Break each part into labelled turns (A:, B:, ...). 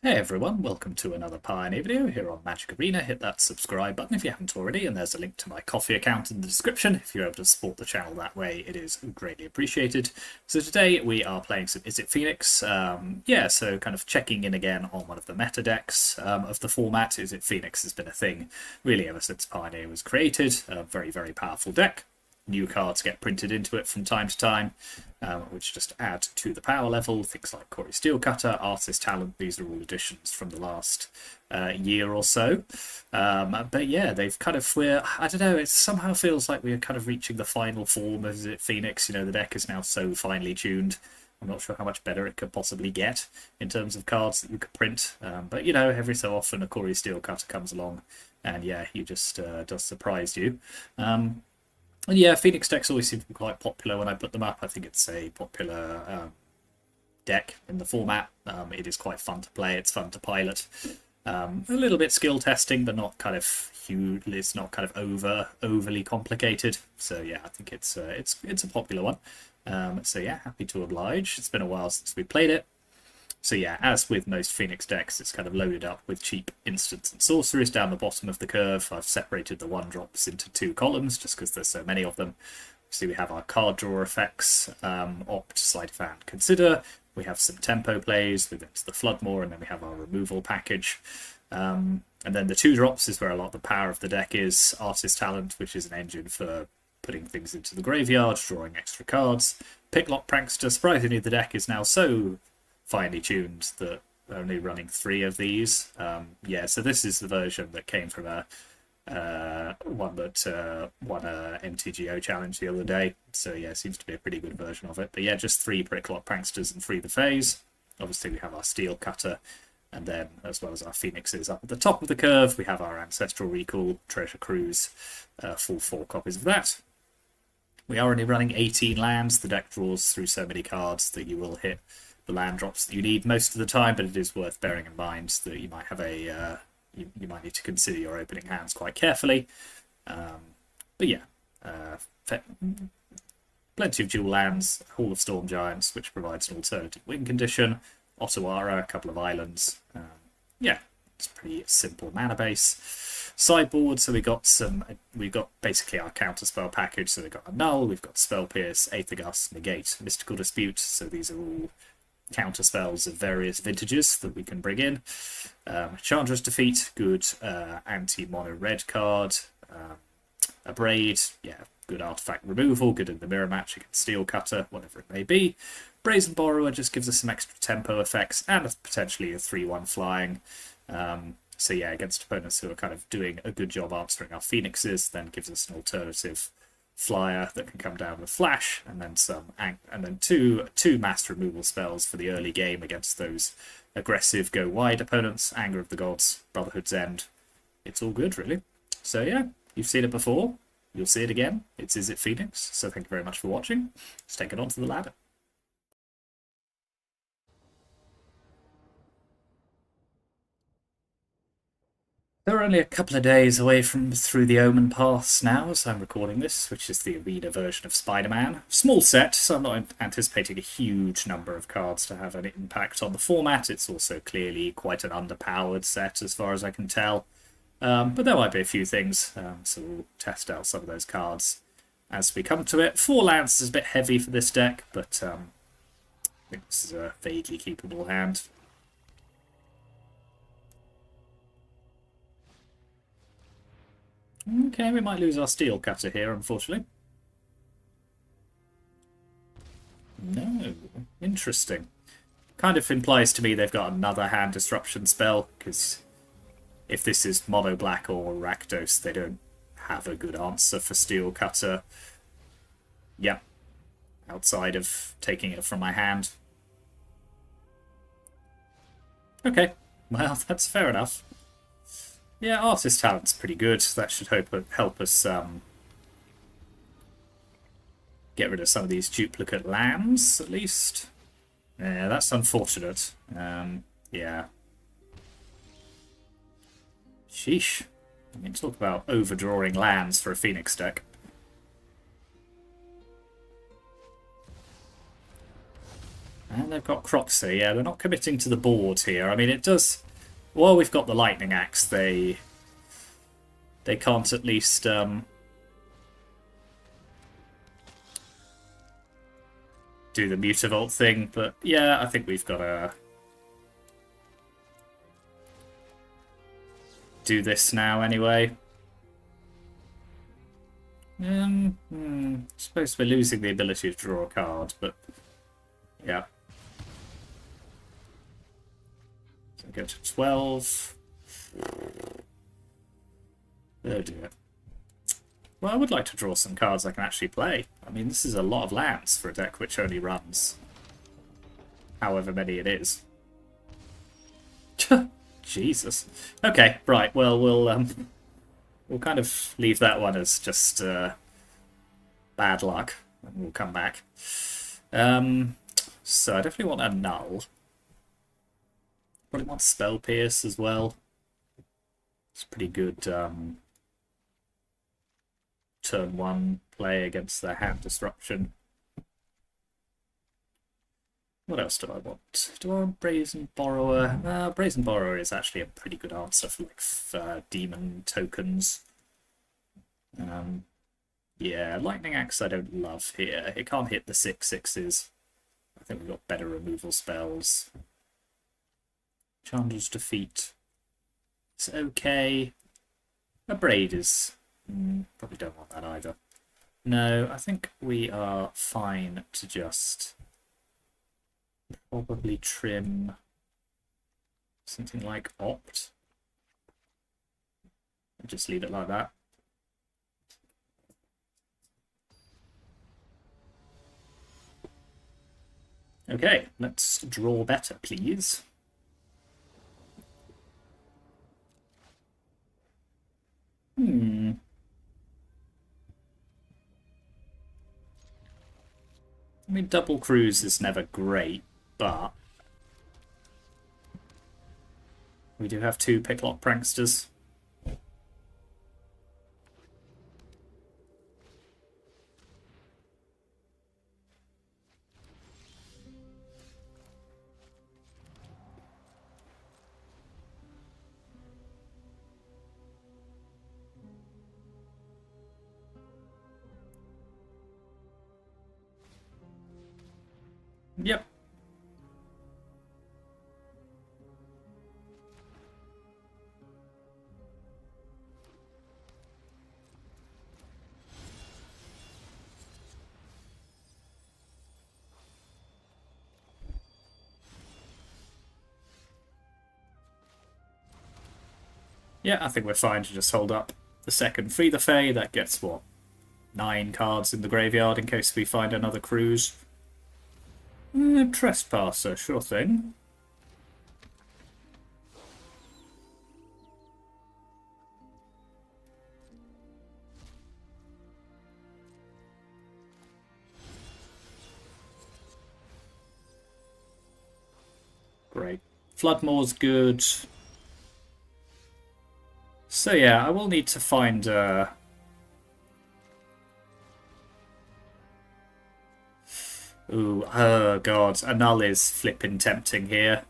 A: Hey everyone, welcome to another Pioneer video here on Magic Arena. Hit that subscribe button if you haven't already, and there's a link to my coffee account in the description. If you're able to support the channel that way, it is greatly appreciated. So today we are playing some Izzet Phoenix. So kind of checking in again on one of the meta decks of the format. Izzet Phoenix has been a thing really ever since Pioneer was created. A very, very powerful deck. New cards get printed into it from time to time, which just add to the power level. Things like Cori-Steel, Artist Talent, these are all additions from the last year or so. But yeah, they've kind of, I don't know, it somehow feels like we're kind of reaching the final form of Izzet Phoenix. You know, the deck is now so finely tuned. I'm not sure how much better it could possibly get in terms of cards that you could print. But, you know, every so often a Cori-Steel comes along and, yeah, he just does surprise you. And yeah, Phoenix decks always seem to be quite popular when I put them up. I think it's a popular deck in the format. It is quite fun to play. It's fun to pilot. A little bit skill testing, but not kind of huge. It's not kind of overly complicated. So yeah, I think it's a popular one. So yeah, happy to oblige. It's been a while since we played it. So yeah, as with most Phoenix decks, it's kind of loaded up with cheap instants and sorceries down the bottom of the curve. I've separated the 1-drops into 2 columns just because there's so many of them. See, we have our card draw effects, opt, sleight of hand, consider. We have some tempo plays with Into the Floodmore, and then we have our removal package. And then the 2-drops is where a lot of the power of the deck is. Artist Talent, which is an engine for putting things into the graveyard, drawing extra cards. Picklock Prankster, surprisingly the deck is now so finely tuned that we're only running 3 of these. Yeah, so this is the version that came from one that won a MTGO challenge the other day. So yeah, it seems to be a pretty good version of it. But yeah, just 3 Picklock Pranksters and 3 the Fays. Obviously we have our Steel Cutter, and then as well as our Phoenixes up at the top of the curve, we have our Ancestral Recall, Treasure Cruise, full 4 copies of that. We are only running 18 lands. The deck draws through so many cards that you will hit the land drops that you need most of the time, but it is worth bearing in mind that you might have you might need to consider your opening hands quite carefully. But yeah, plenty of dual lands, Hall of Storm Giants, which provides an alternative win condition, Ottawara, a couple of islands. Yeah, it's pretty simple mana base. Sideboard, so we got basically our counterspell package. So we've got Annul, we've got Spell Pierce, Aether Gust, Negate, Mystical Dispute. So these are all counter spells of various vintages that we can bring in. Chandra's Defeat, good anti-mono red card. Abrade, yeah, good artifact removal, good in the mirror match against Steel Cutter, whatever it may be. Brazen Borrower just gives us some extra tempo effects and potentially a 3/1 flying. So yeah, against opponents who are kind of doing a good job answering our Phoenixes, then gives us an alternative flyer that can come down with flash, and then two mass removal spells for the early game against those aggressive go wide opponents. Anger of the Gods, Brotherhood's End. It's all good, really. So yeah, you've seen it before, you'll see it again. It's Izzet Phoenix. So thank you very much for watching. Let's take it on to the ladder. They're only a couple of days away from Through the Omen Paths now, as I'm recording this, which is the arena version of Spider-Man. Small set, so I'm not anticipating a huge number of cards to have an impact on the format. It's also clearly quite an underpowered set, as far as I can tell. But there might be a few things, so we'll test out some of those cards as we come to it. 4 lands is a bit heavy for this deck, but I think this is a vaguely keepable hand. Okay, we might lose our Steel Cutter here, unfortunately. No, interesting. Kind of implies to me they've got another hand disruption spell, because if this is Mono Black or Rakdos, they don't have a good answer for Steel Cutter. Yep, outside of taking it from my hand. Okay, well, that's fair enough. Yeah, Artist Talent's pretty good. That should help us get rid of some of these duplicate lands, at least. Yeah, that's unfortunate. Yeah. Sheesh. I mean, talk about overdrawing lands for a Phoenix deck. And they've got Croxy. Yeah, they're not committing to the board here. I mean, it does... While we've got the Lightning Axe, they can't at least... do the Mutavault thing, but yeah, I think we've got to do this now anyway. I suppose we're losing the ability to draw a card, but yeah. So go to 12. Oh dear. Well, I would like to draw some cards I can actually play. I mean, this is a lot of lands for a deck which only runs however many it is. Jesus. Okay, right. Well, we'll kind of leave that one as just bad luck, and we'll come back. So I definitely want a null. Probably want Spell Pierce as well. It's pretty good turn 1 play against the Hand Disruption. What else do I want? Do I want Brazen Borrower? Brazen Borrower is actually a pretty good answer for like demon tokens. Yeah, Lightning Axe I don't love here. It can't hit the 6/6s. I think we've got better removal spells. Chandra's Defeat. It's okay. A Braid is... probably don't want that either. No, I think we are fine to just probably trim something like Opt. And just leave it like that. Okay, let's draw better, please. I mean, double cruise is never great, but we do have 2 Picklock Pranksters. Yep. Yeah, I think we're fine to just hold up the second Free the Fae. That gets, what, 9 cards in the graveyard in case we find another cruise. Trespasser, sure thing. Great. Floodmoor's good. So yeah, I will need to find... Ooh, oh god, a null is flippin' tempting here.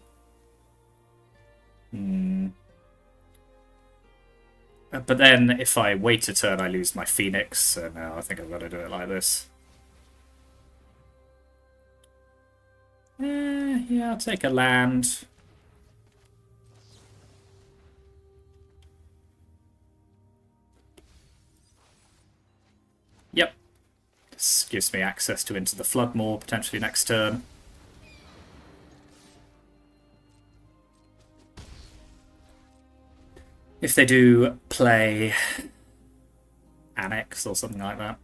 A: But then, if I wait a turn, I lose my Phoenix, so no, I think I've got to do it like this. Yeah, I'll take a land. Yep. This gives me access to Into the Floodmoor, potentially next turn. If they do play Annex or something like that.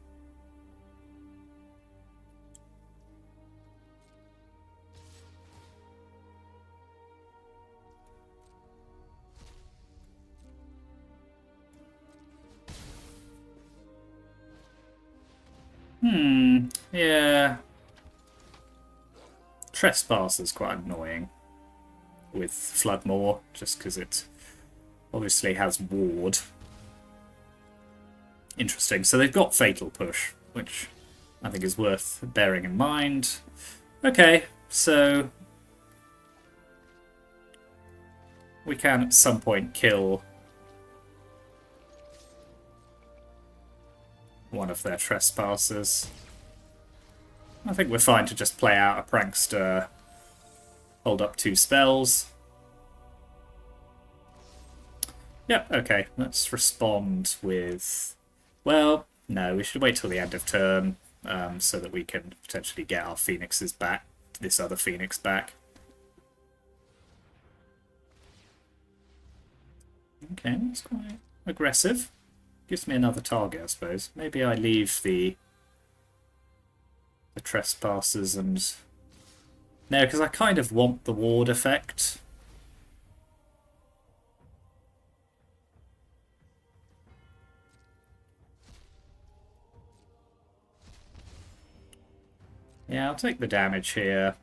A: Yeah. Trespass is quite annoying with Floodmoor, just because it obviously has Ward. Interesting. So they've got Fatal Push, which I think is worth bearing in mind. Okay, so we can at some point kill one of their trespassers. I think we're fine to just play out a prankster, hold up 2 spells. Yep, okay, let's respond with... Well, no, we should wait till the end of turn so that we can potentially get our phoenixes back, this other phoenix back. Okay, that's quite aggressive. Gives me another target, I suppose. Maybe I leave the trespassers and... No, because I kind of want the ward effect. Yeah, I'll take the damage here.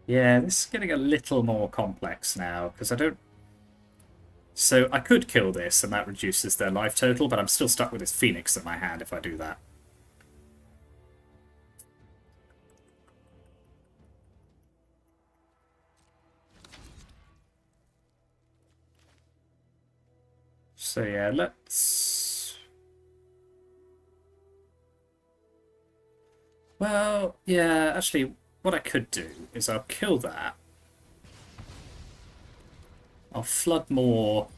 A: Yeah, this is getting a little more complex now, because I don't... So I could kill this, and that reduces their life total, but I'm still stuck with this Phoenix in my hand if I do that. So yeah, let's... Well, yeah, actually, what I could do is I'll kill that. I'll flood more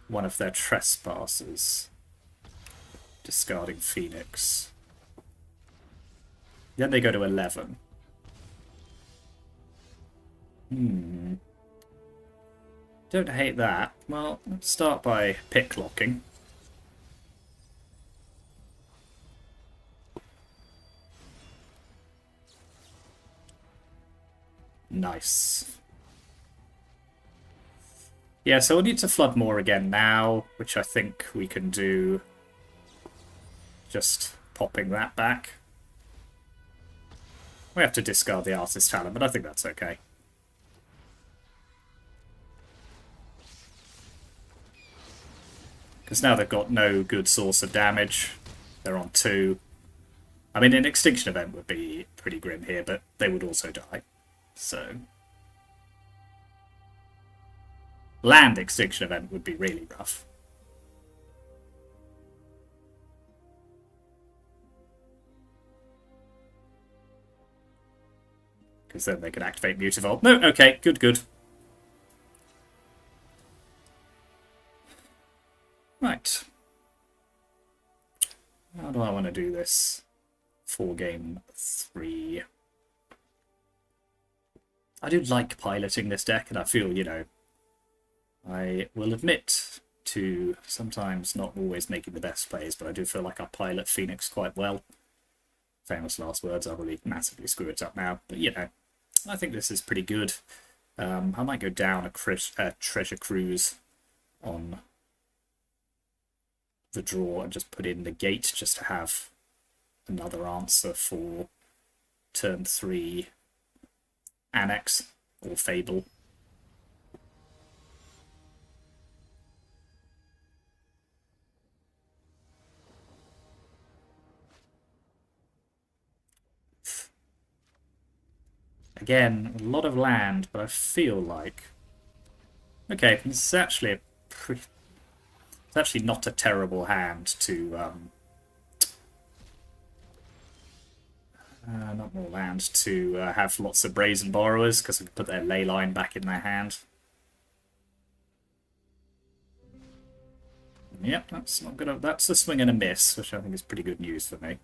A: one of their trespassers, discarding Phoenix. Then they go to 11. Don't hate that. Well, let's start by pick locking. Nice. Yeah, so we'll need to flood more again now, which I think we can do just popping that back. We have to discard the Artist Talent, but I think that's okay. Because now they've got no good source of damage. They're on 2. I mean, an Extinction Event would be pretty grim here, but they would also die. So... Land Extinction Event would be really rough. Because then they can activate Mutavault. No, okay, good, good. Right. How do I want to do this for game 3? I do like piloting this deck, and I feel, you know, I will admit to sometimes not always making the best plays, but I do feel like I pilot Phoenix quite well. Famous last words, I'll really massively screw it up now, but you know, I think this is pretty good. I might go down a treasure cruise on the draw and just put in the gate just to have another answer for turn 3 Annex or Fable. Again, a lot of land, but I feel like... Okay, this is actually a pretty... It's actually not a terrible hand to... not more land, to have lots of Brazen Borrowers, because we can put their ley line back in their hand. Yep, that's not gonna... That's a swing and a miss, which I think is pretty good news for me.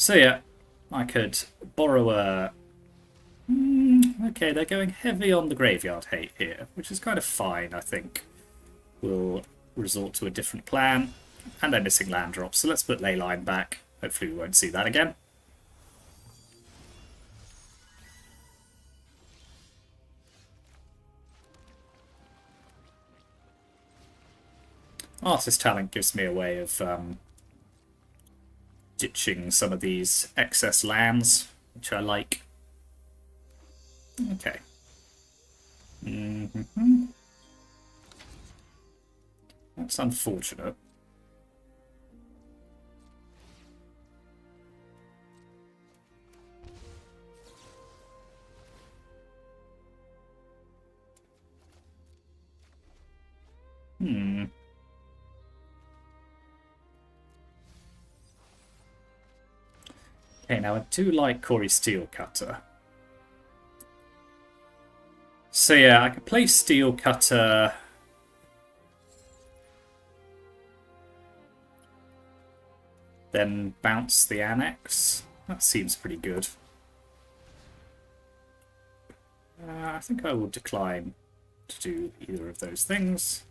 A: So yeah, I could borrow a... okay, they're going heavy on the graveyard hate here, which is kind of fine, I think. We'll resort to a different plan. And they're missing land drops, so let's put Leyline back. Hopefully we won't see that again. Artist Talent gives me a way of ditching some of these excess lands, which I like. Okay. That's unfortunate. Okay, now I do like Cori-Steel Cutter. So yeah, I could play Steel Cutter. Then bounce the Annex. That seems pretty good. I think I will decline to do either of those things.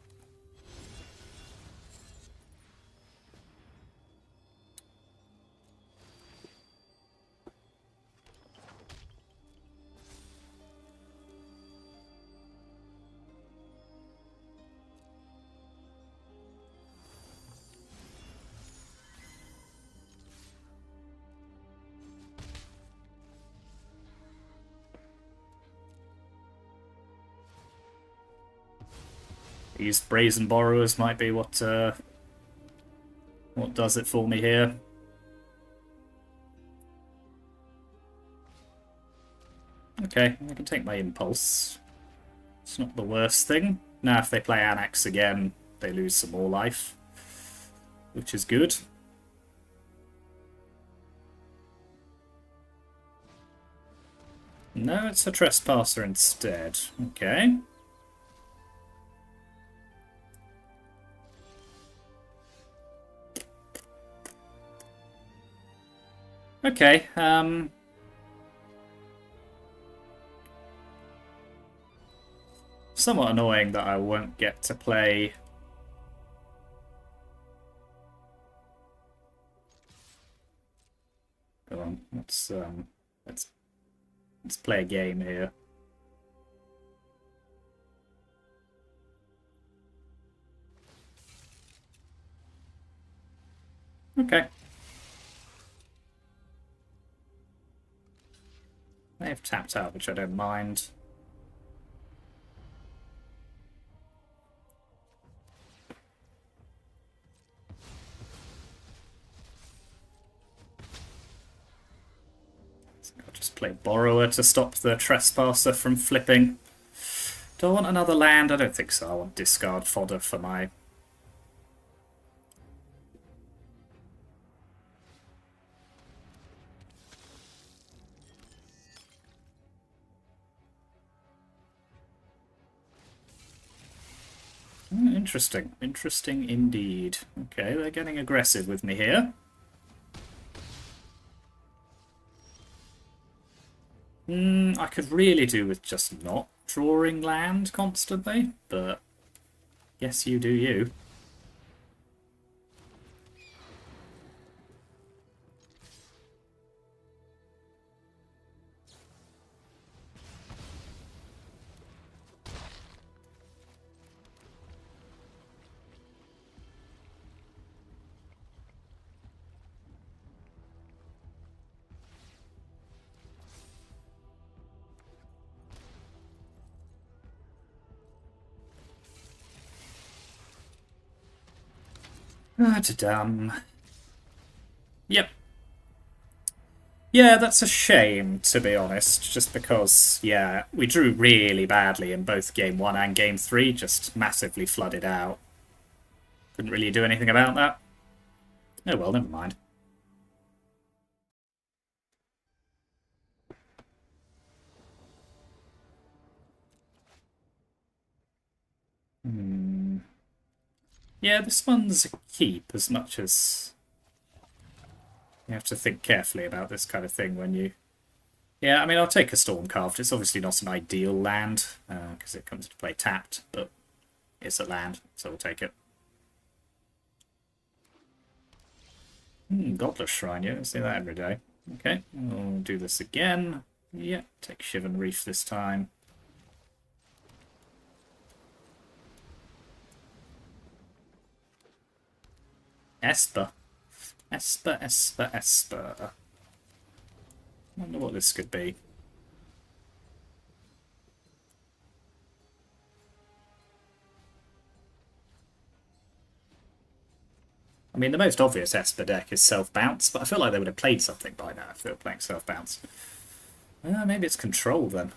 A: These Brazen Borrowers might be what does it for me here. Okay, I can take my Impulse. It's not the worst thing. Now if they play Annex again, they lose some more life, which is good. No, it's a Trespasser instead. Okay. Okay, somewhat annoying that I won't get to play. Go on, let's play a game here. Okay. They've tapped out, which I don't mind. I'll just play Borrower to stop the Trespasser from flipping. Do I want another land? I don't think so. I want discard fodder for my... Interesting. Interesting indeed. Okay, they're getting aggressive with me here. I could really do with just not drawing land constantly, but yes, you do you. Ta-dum. Yep. Yeah, that's a shame, to be honest, just because, yeah, we drew really badly in both Game 1 and Game 3, just massively flooded out. Couldn't really do anything about that. Oh well, never mind. Yeah, this one's a keep as much as... You have to think carefully about this kind of thing when you... Yeah, I mean, I'll take a Stormcarved. It's obviously not an ideal land, because it comes into play tapped, but it's a land, so we'll take it. Godless Shrine, yeah, I see that every day. Okay, we'll do this again. Yeah, take Shivan Reef this time. Esper. Esper, Esper, Esper. Wonder what this could be. I mean, the most obvious Esper deck is self-bounce, but I feel like they would have played something by now if they were playing self-bounce. Maybe it's control then.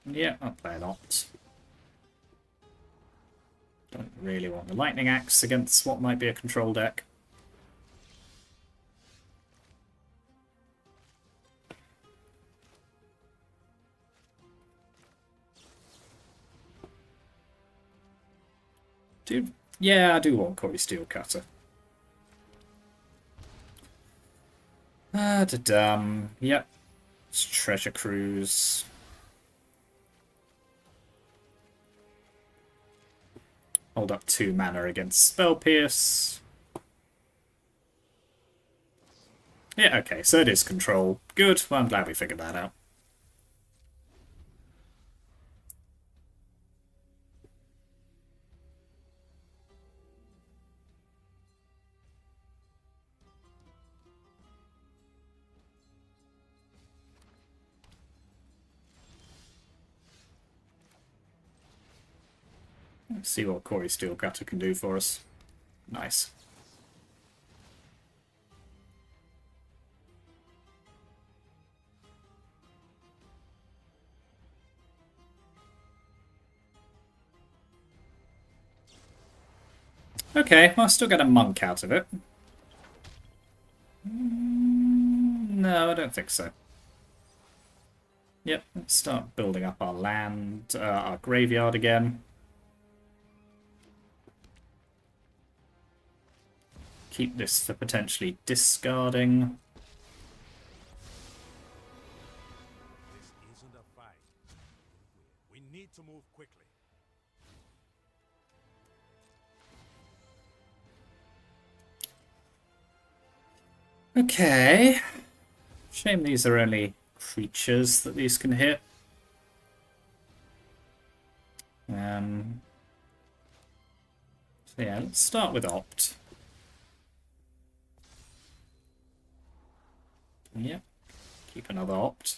A: Yeah, I'll play an Opt. Don't really want the Lightning Axe against what might be a control deck. Dude, yeah, I do want Cori-Steel Cutter. Yep. It's Treasure Cruise. Hold up 2 mana against Spell Pierce. Yeah, okay, so it is control. Good, well, I'm glad we figured that out. Let's see what Cori-Steel Cutter can do for us. Nice. Okay, well, I still get a monk out of it. No, I don't think so. Yep, let's start building up our land, our graveyard again. Keep this for potentially discarding.
B: This isn't a fight. We need to move quickly.
A: Okay. Shame these are only creatures that these can hit. So yeah, let's start with Opt. Yep. Keep another Opt.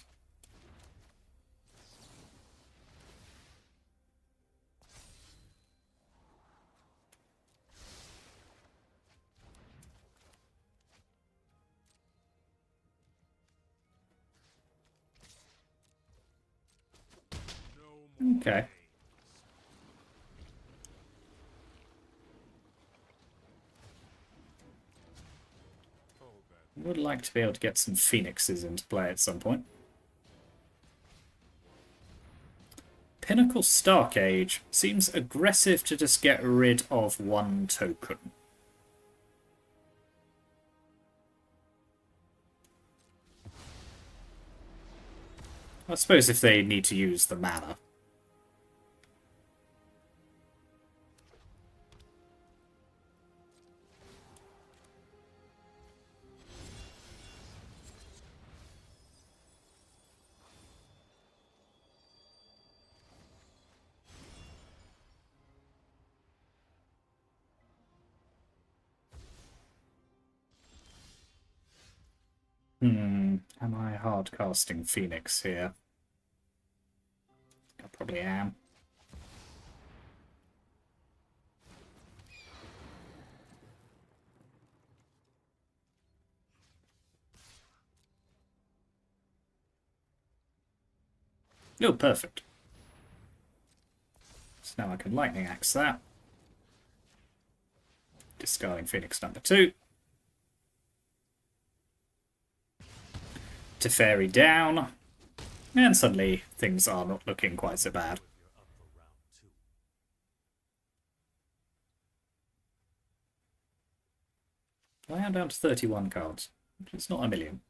A: Okay. Would like to be able to get some Phoenixes into play at some point. Pinnacle Stark Age seems aggressive to just get rid of 1 token. I suppose if they need to use the mana. Am I hard casting Phoenix here? I probably am. Oh, perfect. So now I can Lightning Axe that. Discarding Phoenix number 2. Teferi down. And suddenly things are not looking quite so bad. I am down to 31 cards. It's not a million.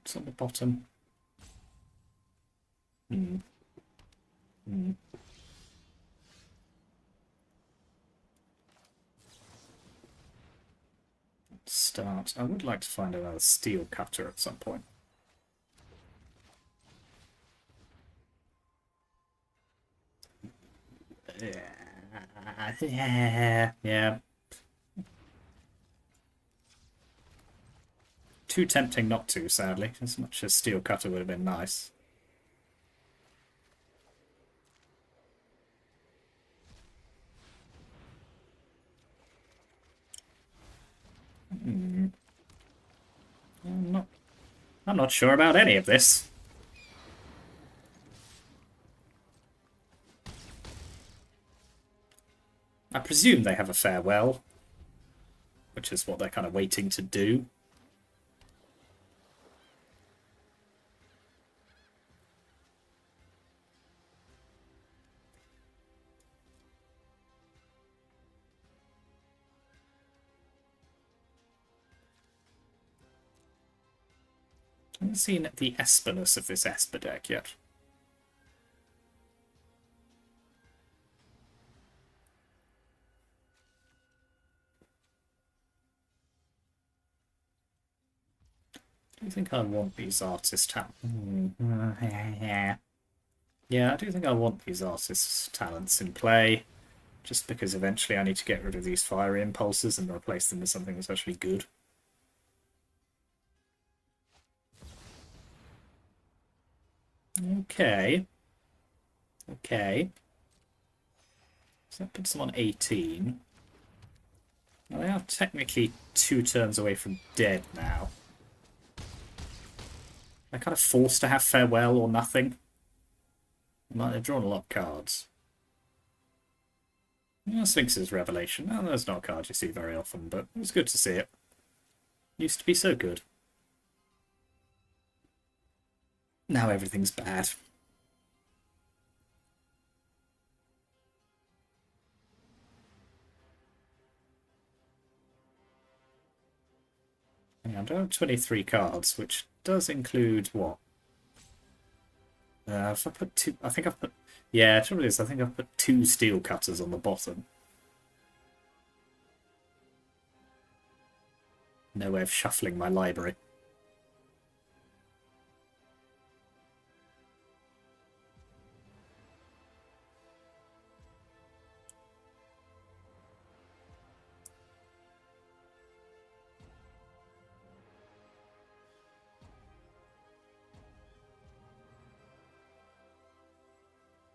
A: It's on the bottom. Hmm. Hmm. Start. I would like to find another steel cutter at some point. Yeah. Too tempting not to, sadly. As much as steel cutter would have been nice. I'm not sure about any of this. I presume they have a farewell, which is what they're kind of waiting to do. I haven't seen the Esperness of this Esper deck yet. Do you think I want these artist talents? Yeah, I do think I want these artist talents in play, just because eventually I need to get rid of these fiery impulses and replace them with something that's actually good. Okay. Okay. So that puts them on 18. Well, they are technically 2 turns away from dead now. They're kind of forced to have farewell or nothing. They've drawn a lot of cards. Sphinx's Revelation. Oh, that's not a card you see very often, but it was good to see it. Used to be so good. Now everything's bad. Yeah, I don't have 23 cards, which does include what? If I put 2, I think I've put. Yeah, the trouble is, I think I've put 2 steel cutters on the bottom. No way of shuffling my library.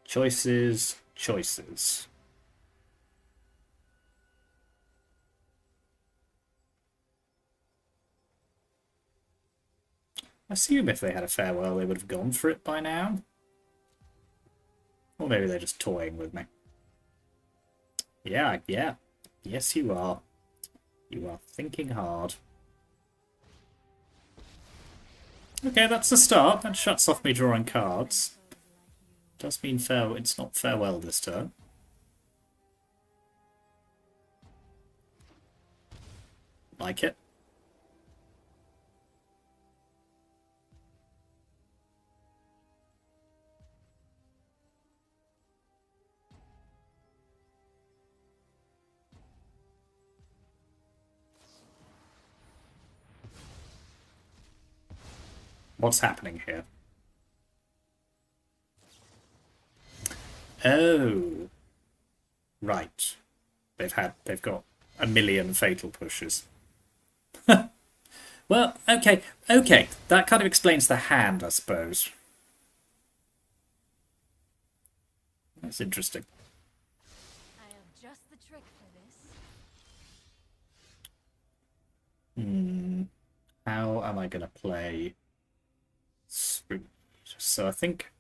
A: Choices, choices. I assume if they had a farewell, they would have gone for it by now. Or maybe they're just toying with me. Yeah. Yes, you are. You are thinking hard. Okay, that's the start. That shuts off me drawing cards. Does mean it's not farewell this turn. Like it. What's happening here? Oh. Right. They've got a million fatal pushes. Well, okay. That kind of explains the hand, I suppose. That's interesting.
C: I have just the trick for this.
A: How am I going to play? So I think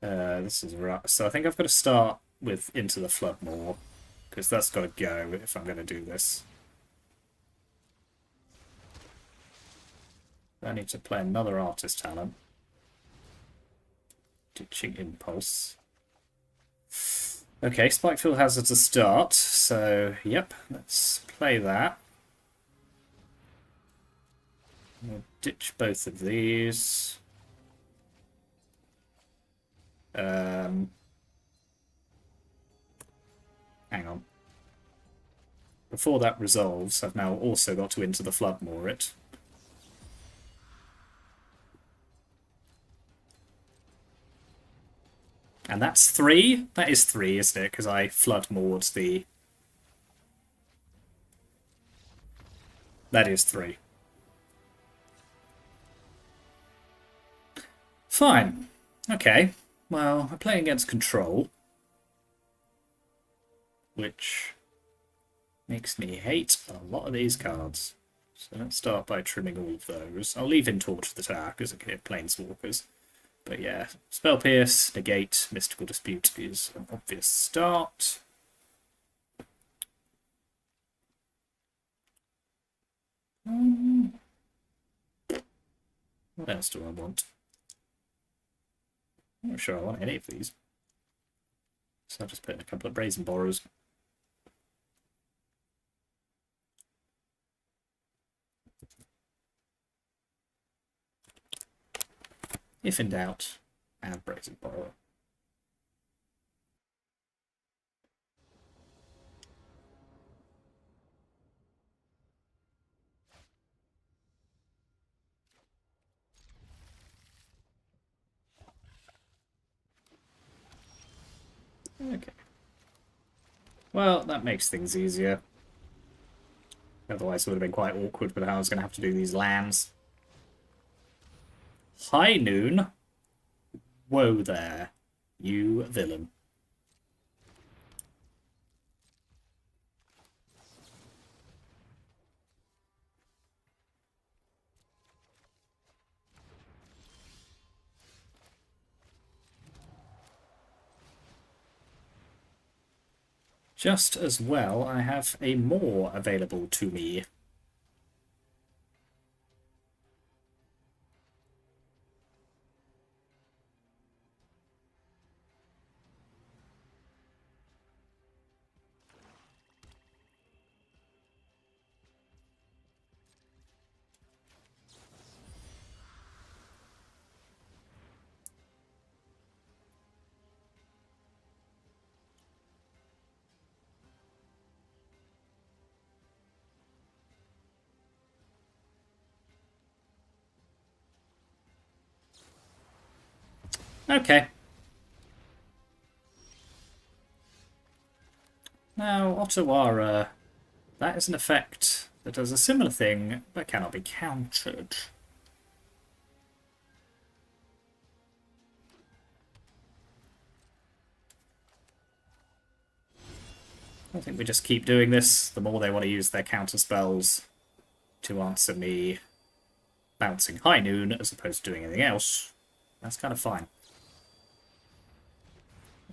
A: this is right. So I think I've got to start with Into the Flood more, because that's got to go if I'm going to do this. I need to play another artist talent. Ditching Impulse. Okay, Spikefield Hazard's a start, so yep, let's play that. We'll ditch both of these. Hang on. Before that resolves, I've now also got to Into the Flood moor it. And that's 3? That is 3, isn't it? Because I flood moored the... That is 3. Fine. Okay. Well, I'm playing against Control, which makes me hate a lot of these cards. So let's start by trimming all of those. I'll leave in Torch of the Tower because I can hit Planeswalkers. But yeah, Spell Pierce, Negate, Mystical Dispute is an obvious start. What else do I want? I'm not sure I want any of these. So I'll just put in a couple of Brazen Borrows. If in doubt, add Brazen Borrower. Okay. Well, that makes things easier. Otherwise it would have been quite awkward with how I was going to have to do these lands. High Noon? Whoa there, you villain. Just as well, I have a Moor available to me. Okay. Now, Ottawara, that is an effect that does a similar thing, but cannot be countered. I think we just keep doing this. The more they want to use their counter spells to answer me bouncing High Noon as opposed to doing anything else, that's kind of fine.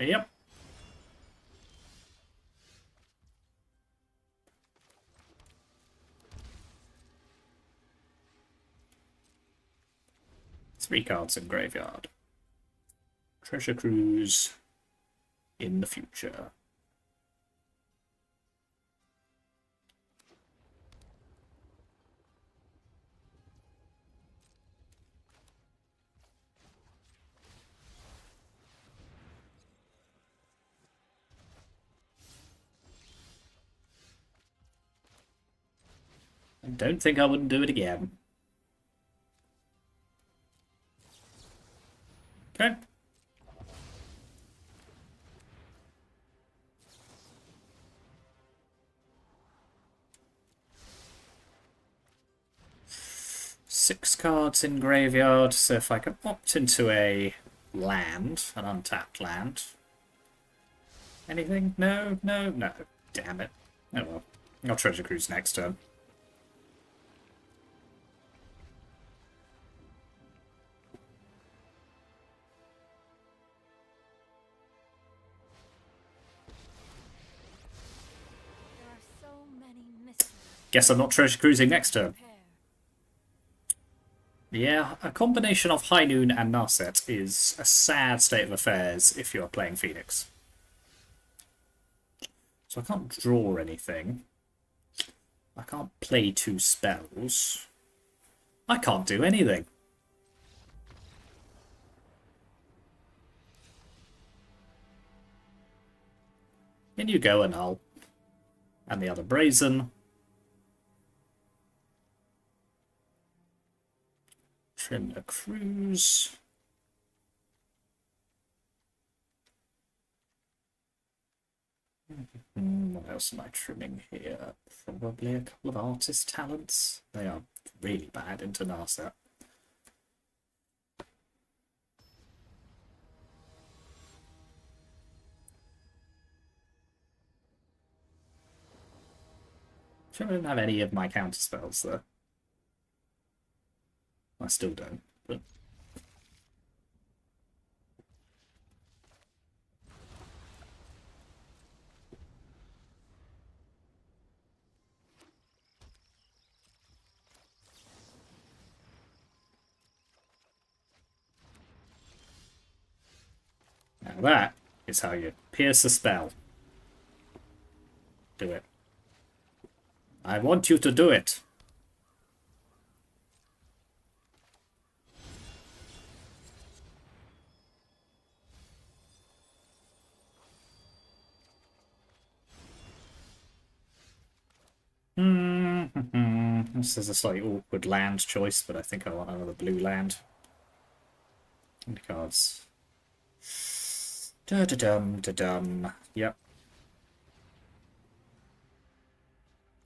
A: Yep. Three cards in graveyard. Treasure Cruise in the future. I don't think I wouldn't do it again. Okay. Six cards in graveyard, so if I can opt into a land, an untapped land. Anything? No, no, no. Damn it. Oh well. I'll Treasure Cruise next turn.
C: There are so many mysteries.
A: Guess I'm not Treasure Cruising next turn.
C: Prepare.
A: Yeah, a combination of High Noon and Narset is a sad state of affairs if you're playing Phoenix. So I can't draw anything. I can't play two spells. I can't do anything. In you go, Annul. And the other Brazen. Trim a cruise. What else am I trimming here? Probably a couple of artist talents. They are really bad into Narset. I don't have any of my counter spells though. I still don't, but now that is how you pierce a spell. Do it. I want you to do it. This is a slightly awkward land choice, but I think I want another blue land. And cards. Da-da-dum, da-dum. Yep.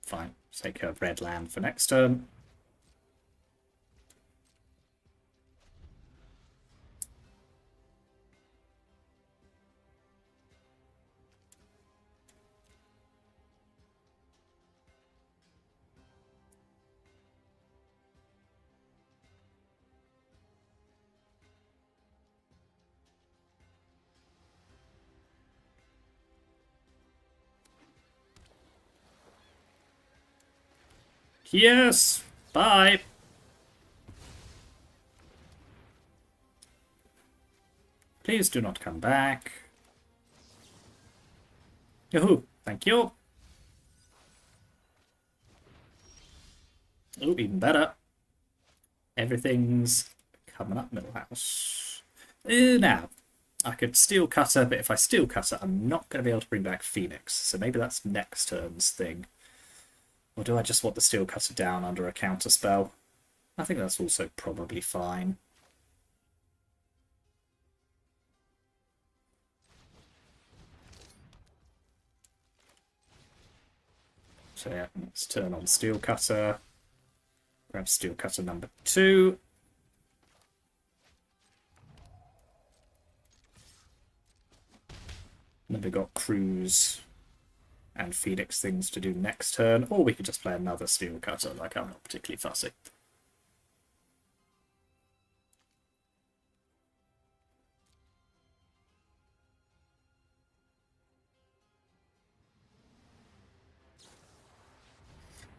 A: Fine. Take a red land for next turn. Yes! Bye! Please do not come back. Yahoo! Thank you. Oh, even better. Everything's coming up middle house. Now, I could Steel Cutter, but if I Steel Cutter, I'm not going to be able to bring back Phoenix. So maybe that's next turn's thing. Or do I just want the Steel Cutter down under a counter spell? I think that's also probably fine. So yeah, let's turn on Steel Cutter. Grab Steel Cutter number 2. And then we've got Cruise and Phoenix things to do next turn. Or we could just play another Steel Cutter, like I'm not particularly fussy.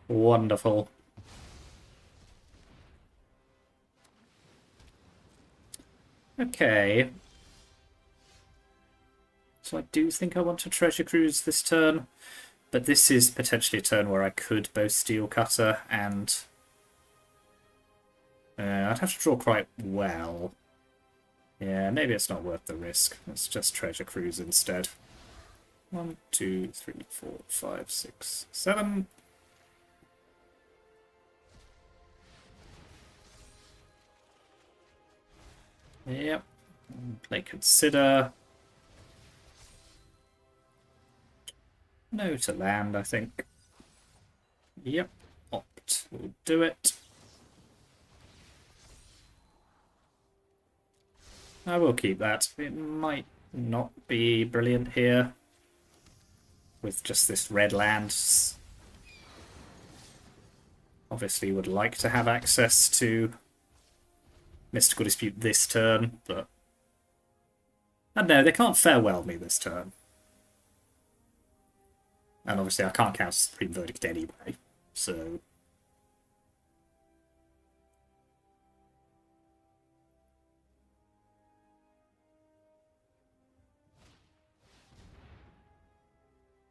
A: Wonderful. Okay. So I do think I want to Treasure Cruise this turn, but this is potentially a turn where I could both Steel Cutter and... I'd have to draw quite well. Yeah, maybe it's not worth the risk. Let's just Treasure Cruise instead. 1, 2, 3, 4, 5, 6, 7. Yep. Play Consider. No to land, I think. Yep. Opt will do it. I will keep that. It might not be brilliant here with just this red land. Obviously would like to have access to Mystical Dispute this turn, but I don't know, they can't farewell me this turn. And obviously I can't cast Supreme Verdict anyway, so...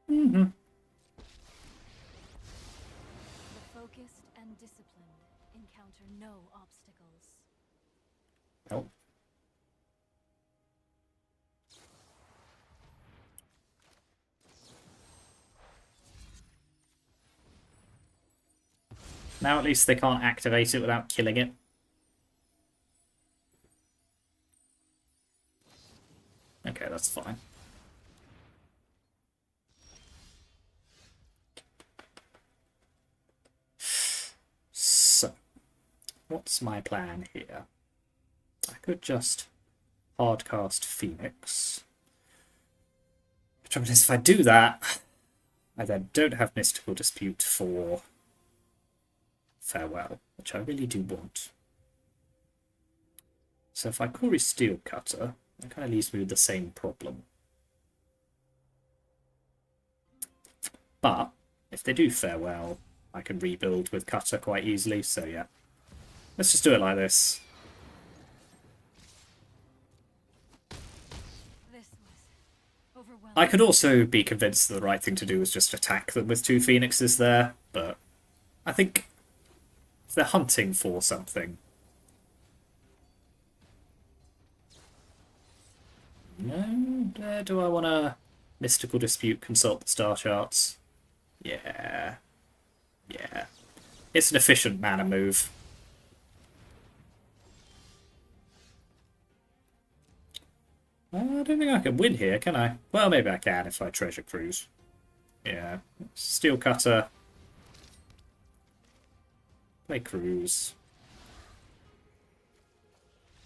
C: The focused and disciplined encounter no obstacles.
A: Oh. Now at least they can't activate it without killing it. Okay, that's fine. So, what's my plan here? I could just hardcast Phoenix. The trouble is, if I do that, I then don't have Mystical Dispute for Farewell, which I really do want. So if I Cori-Steel Cutter, that kind of leaves me with the same problem. But if they do Farewell, I can rebuild with Cutter quite easily, so yeah. Let's just do it like this.
C: This was overwhelming.
A: I could also be convinced that the right thing to do is just attack them with 2 Phoenixes there, but I think if they're hunting for something... No, do I want to Mystical Dispute, consult the star charts? Yeah. Yeah. It's an efficient mana move. I don't think I can win here, can I? Well, maybe I can if I Treasure Cruise. Yeah. Steel Cutter. Play Cruise.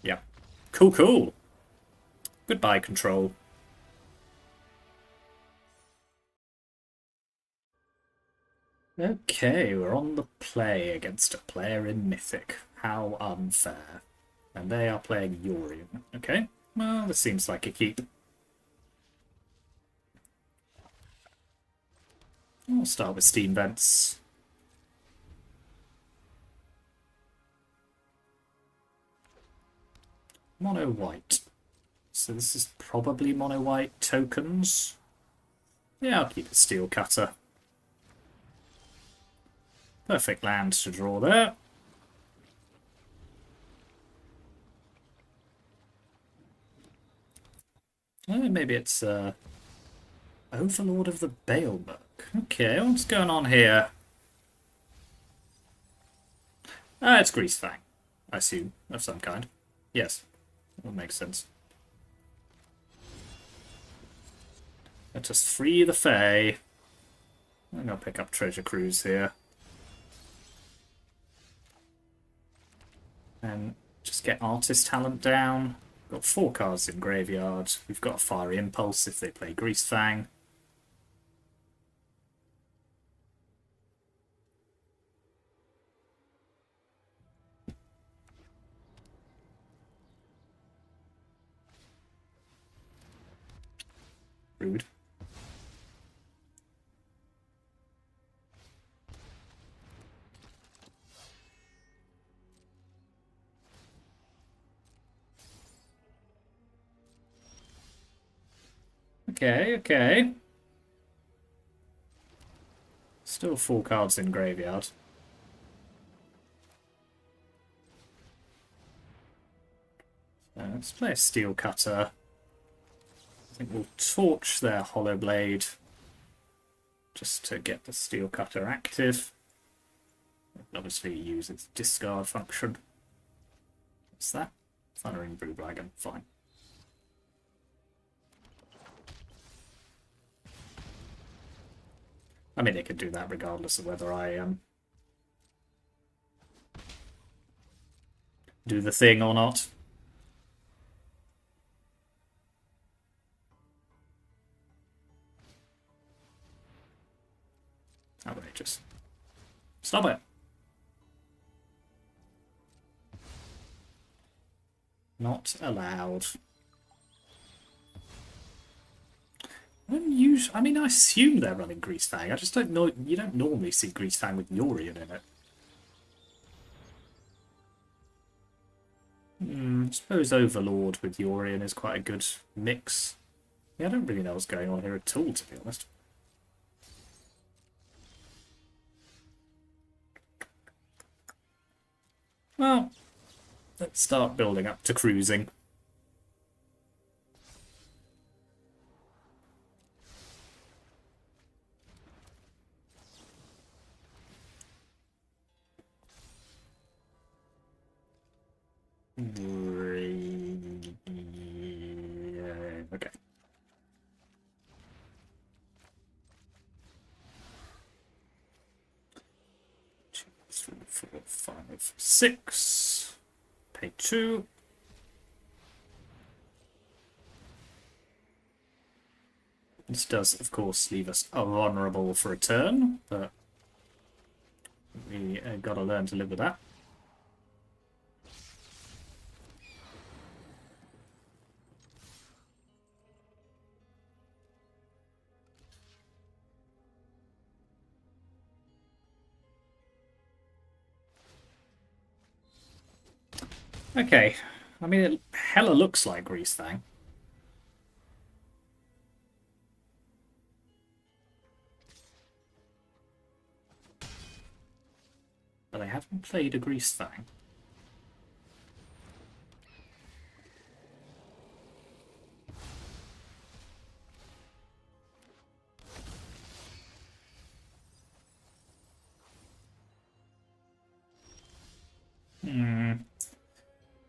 A: Yep. Cool, cool. Goodbye, Control. Okay, we're on the play against a player in Mythic. How unfair. And they are playing Yorion. Okay, well, this seems like a keep. I'll start with Steam Vents. Mono white. So this is probably mono white tokens. Yeah, I'll keep a Steel Cutter. Perfect land to draw there. Oh, maybe it's Overlord of the Balemerk. Okay, what's going on here? It's Greasefang, I assume, of some kind. Yes, that makes sense. Let us free the Fae. I'm gonna pick up Treasure Cruise here. And just get Artist Talent down. Got 4 cards in graveyard. We've got a Fiery Impulse if they play Greasefang. Rude. Okay, okay. Still 4 cards in graveyard. So let's play a Steel Cutter. I think we'll torch their Hollow Blade just to get the Steel Cutter active. Obviously use its discard function. What's that? Thundering Blue Dragon. Fine. I mean, it could do that regardless of whether I do the thing or not. Outrageous. Stop it! Not allowed. I mean, I assume they're running Greasefang. I just don't know. You don't normally see Greasefang with Yorion in it. I suppose Overlord with Yorion is quite a good mix. Yeah, I don't really know what's going on here at all, to be honest. Well, let's start building up to cruising. Okay. 2, 3, 4, 5, 6. Pay 2. This does, of course, leave us vulnerable for a turn, but we gotta learn to live with that. Okay, I mean, it hella looks like Greasfang. But I haven't played a Greasefang.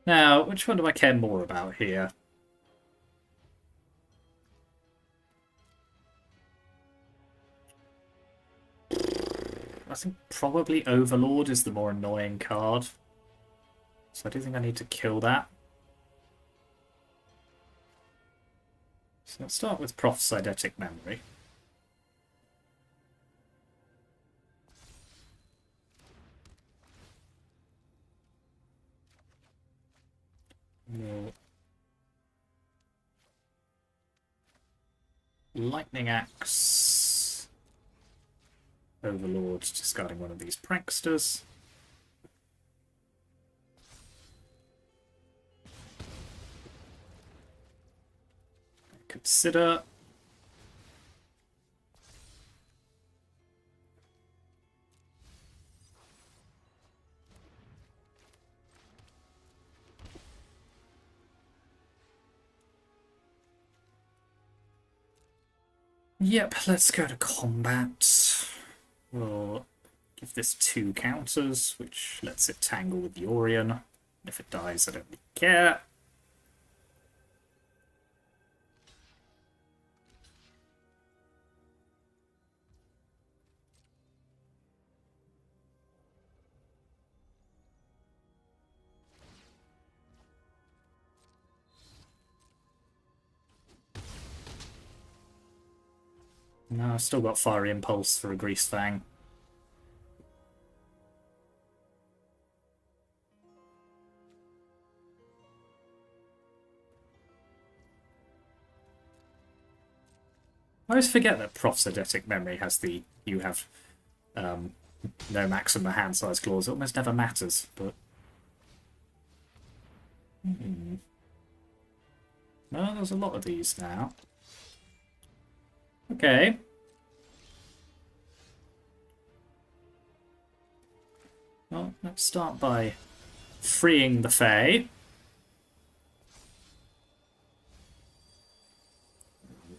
A: Now, which one do I care more about here? I think probably Overlord is the more annoying card. So I do think I need to kill that. So let's start with Prophecydetic Memory. We'll Lightning Axe. Overlord, discarding one of these pranksters. Consider. Yep, let's go to combat. We'll give this 2 counters, which lets it tangle with the Orion. If it dies, I don't really care. No, I've still got Fiery Impulse for a Greasefang. I always forget that Prophecydetic Memory has the you have no maximum hand size clause. It almost never matters, but no, there's a lot of these now. Okay. Well, let's start by freeing the Fae.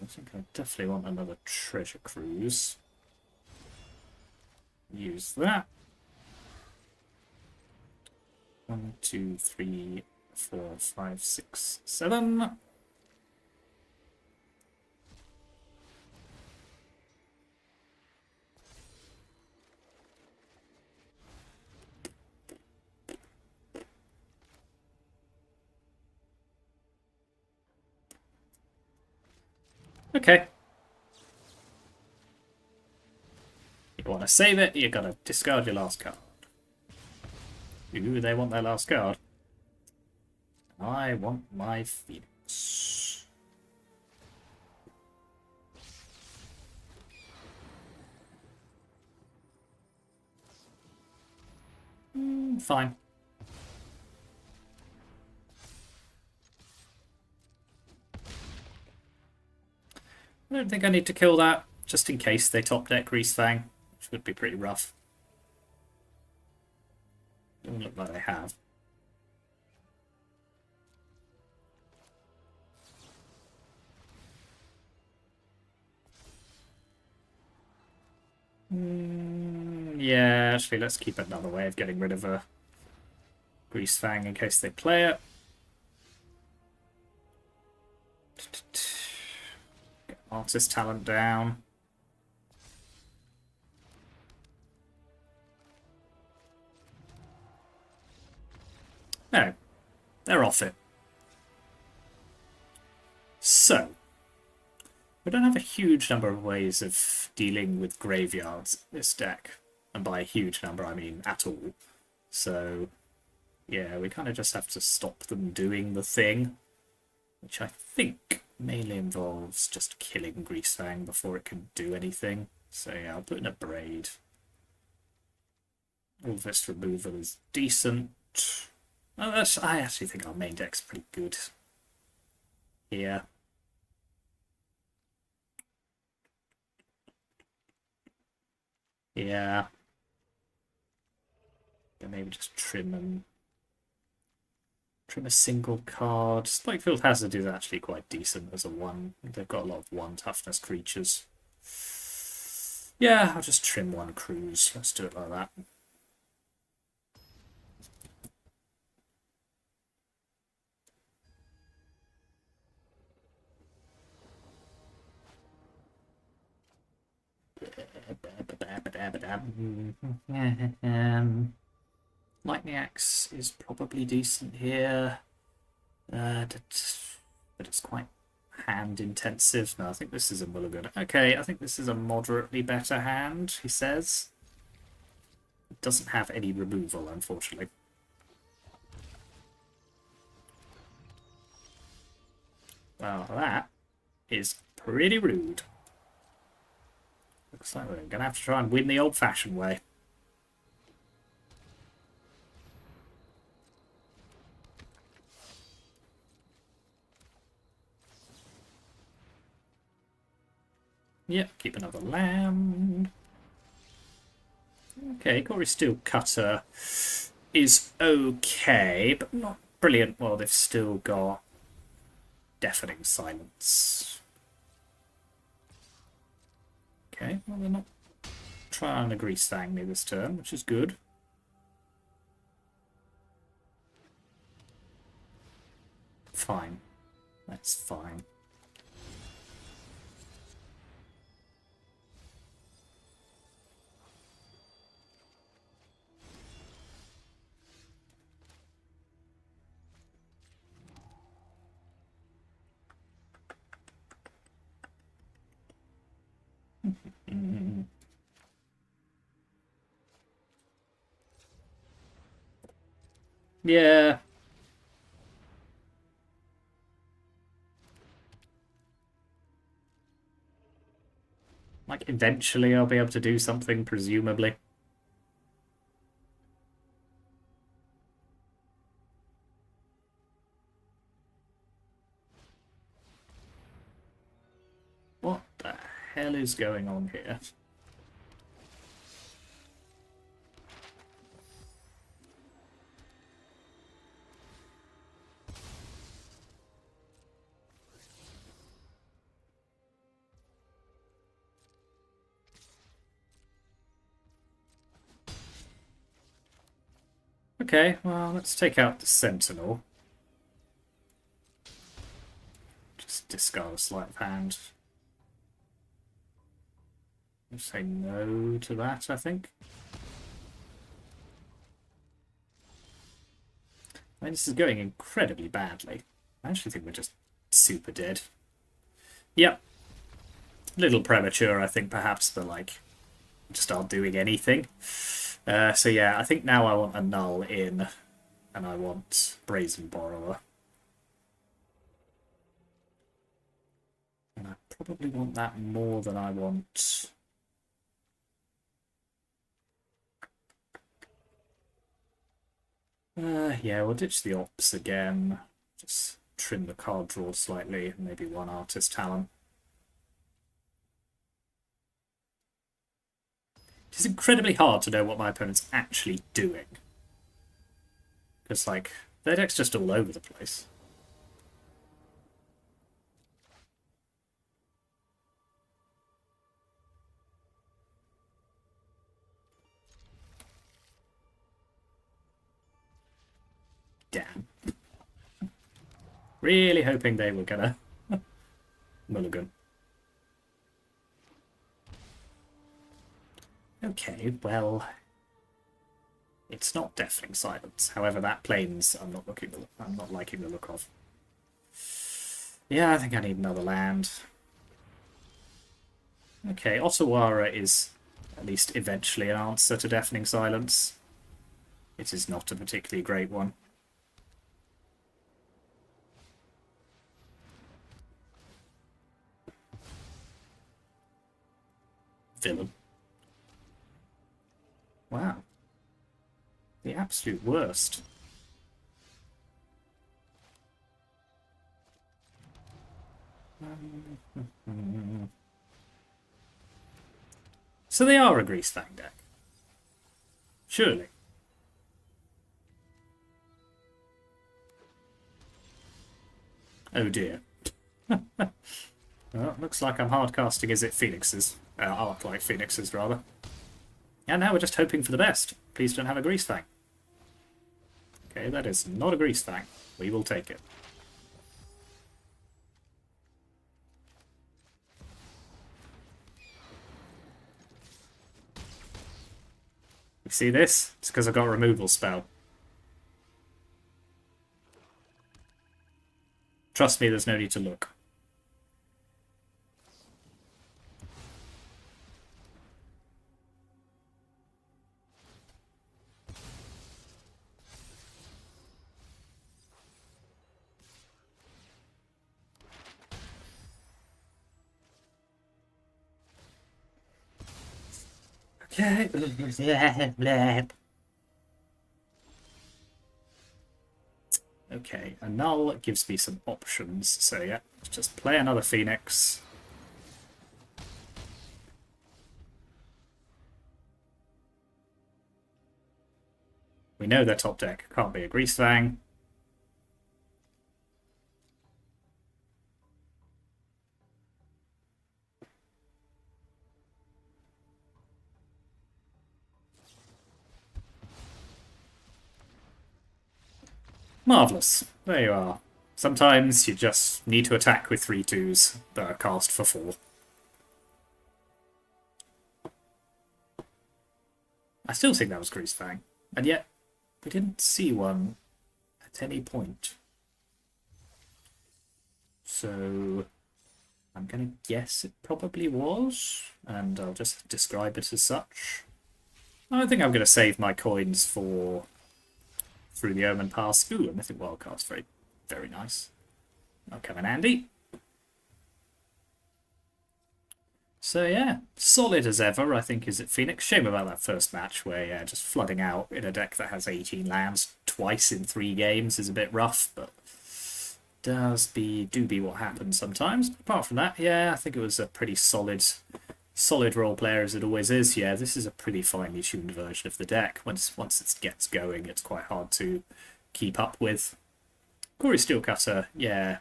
A: I think I definitely want another treasure cruise. Use that. 1, 2, 3, 4, 5, 6, 7. Okay. You want to save it, you gotta discard your last card. Ooh, they want their last card. I want my Phoenix. Fine. I don't think I need to kill that, just in case they top deck Greasefang, which would be pretty rough. Doesn't look like they have. Yeah, actually, let's keep another way of getting rid of a Greasefang in case they play it. Get artist talent down. No, they're off it. So, we don't have a huge number of ways of dealing with graveyards in this deck. And by a huge number, I mean at all. So, yeah, we kind of just have to stop them doing the thing, which I think mainly involves just killing Greasefang before it can do anything. So yeah, I'll put in a braid. All this removal is decent. Oh, I actually think our main deck's pretty good here. Yeah. Maybe just trim a single card. Spikefield Hazard is actually quite decent as a 1. They've got a lot of 1 toughness creatures. Yeah, I'll just trim 1 cruise. Let's do it like that. Lightning Axe is probably decent here, but it's quite hand intensive. No, I think this is a mulligan. Okay, I think this is a moderately better hand, he says. It doesn't have any removal, unfortunately. Well, that is pretty rude. Looks like we're going to have to try and win the old-fashioned way. Yep, keep another land. Okay, Cori-Steel Cutter is okay, but not brilliant. Well, they've still got Deafening Silence. Okay, well, they're not trying to Greasefang me this turn, which is good. Fine. That's fine. Yeah. Like, eventually I'll be able to do something, presumably. What the hell is going on here? Okay, well, let's take out the Sentinel. Just discard a sleight of hand. Let's say no to that, I think. I mean, this is going incredibly badly. I actually think we're just super dead. Yep. A little premature, I think, perhaps, but, like, just start doing anything. So yeah, I think now I want a null in, and I want Brazen Borrower. And I probably want that more than I want... yeah, we'll ditch the Ops again. Just trim the card draw slightly, and maybe 1 artist talent. It is incredibly hard to know what my opponent's actually doing. Because, like, their deck's just all over the place. Damn. Really hoping they were gonna mulligan. Okay, well, it's not Deafening Silence. However, that plains I'm not liking the look of. Yeah, I think I need another land. Okay, Ottawara is at least eventually an answer to Deafening Silence. It is not a particularly great one. Villain. Wow. The absolute worst. So they are a Greasefang deck. Surely. Oh dear. Well, looks like I'm hardcasting Izzet Phoenixes. Arc-like Phoenixes, rather. And now we're just hoping for the best. Please don't have a Greasefang. Okay, that is not a Greasefang. We will take it. You see this? It's because I've got a removal spell. Trust me, there's no need to look. Okay. Okay, a null gives me some options, so yeah, just play another Phoenix. We know their top deck can't be a Greasefang. Marvellous. There you are. Sometimes you just need to attack with 3/2s that are cast for 4. I still think that was Greasefang, and yet we didn't see one at any point. So I'm going to guess it probably was, and I'll just describe it as such. I think I'm going to save my coins for Through the Omen Pass. Ooh, a Mythic Wildcard's very, very nice. That'll come in handy. So yeah, solid as ever, I think, Izzet Phoenix. Shame about that first match where, yeah, just flooding out in a deck that has 18 lands twice in 3 games is a bit rough, but do be what happens sometimes. Apart from that, yeah, I think it was a pretty solid role player as it always is. Yeah, this is a pretty finely tuned version of the deck. Once it gets going, it's quite hard to keep up with. Cori-Steel Cutter, yeah,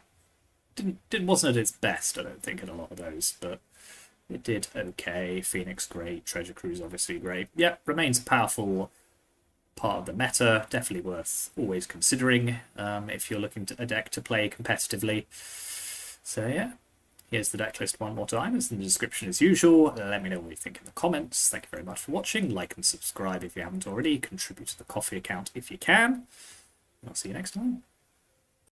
A: wasn't at its best, I don't think, in a lot of those, but it did okay. Phoenix great, Treasure Cruise obviously great. Yeah, remains a powerful part of the meta. Definitely worth always considering if you're looking to a deck to play competitively. So yeah. Here's the deck list one more time. It's in the description as usual. Let me know what you think in the comments. Thank you very much for watching. Like and subscribe if you haven't already. Contribute to the coffee account if you can. And I'll see you next time.